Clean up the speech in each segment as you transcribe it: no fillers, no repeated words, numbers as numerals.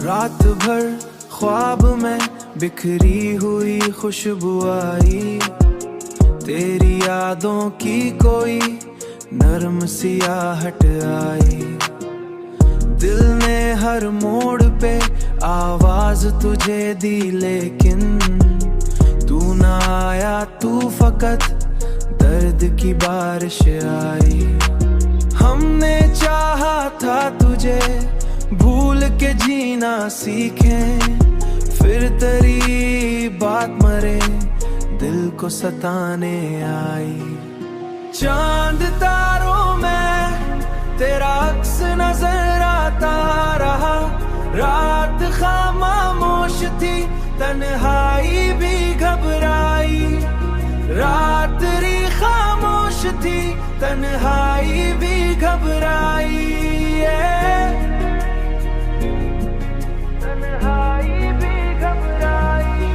रात भर ख्वाब में बिखरी हुई खुशबू आई, तेरी यादों की कोई नरम सियाहट आई। दिल ने हर मोड़ पे आवाज तुझे दी, लेकिन तू ना आया, तू फकत दर्द की बारिश आई। हमने चाहा था तुझे भूल के जीना सीखें, फिर तेरी बात मरे दिल को सताने आई। चांद तारों में तेरा अक्स नजर आता रहा, रात खामोश थी, तन्हाई भी घबराई। रात्रि खामोश थी, तन्हाई भी घबराई। तन्हाई भी घबराई।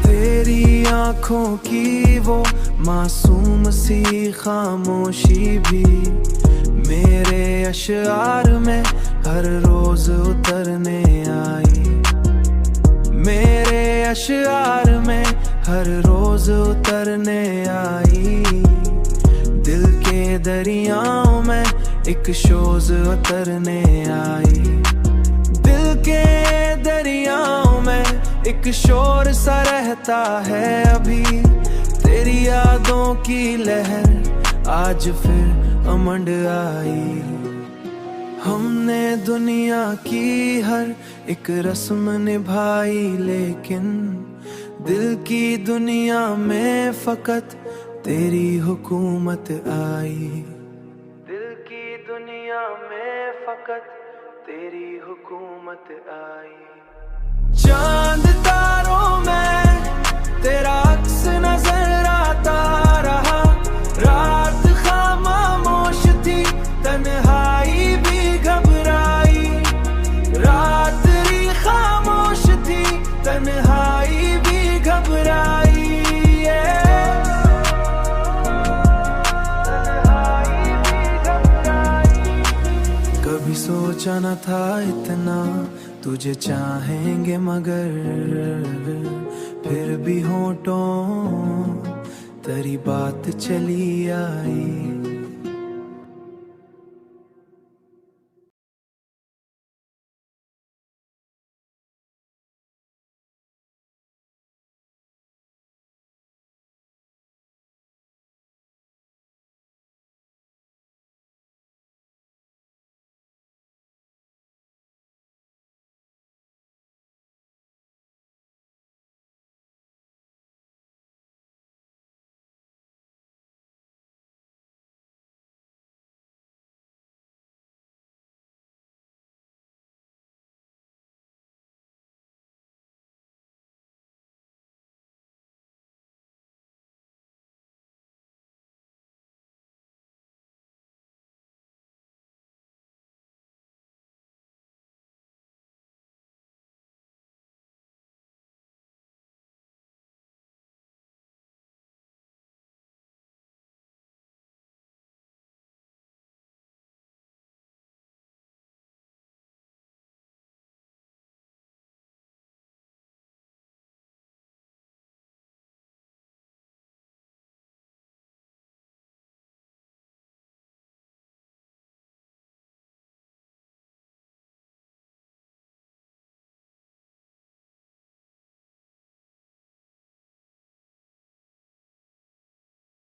तेरी आंखों की वो मासूम सी खामोशी भी मेरे अशआर में हर रोज उतरने आई। मेरे अशआर में हर रोज उतरने आई। दिल के दरियाओं में एक शोज उतरने आई। दिल के दरियाओं में एक शोर सा रहता है अभी, तेरी यादों की लहर आज फिर अमंड आई। हमने दुनिया की हर एक रस्म निभाई, लेकिन दिल की दुनिया में फकत तेरी हुकूमत आई। दिल की दुनिया में फकत तेरी हुकूमत आई। चांद तारों में तेरा अक्स नजर आता रहा, रात खामोश थी, तन्हाई भी घबराई। रात्रि खामोश थी, तन्हाई भी घबराई। तन्हाई भी घबराई। कभी सोचा न था इतना तुझे चाहेंगे, मगर फिर भी होठों तेरी बात चली आई।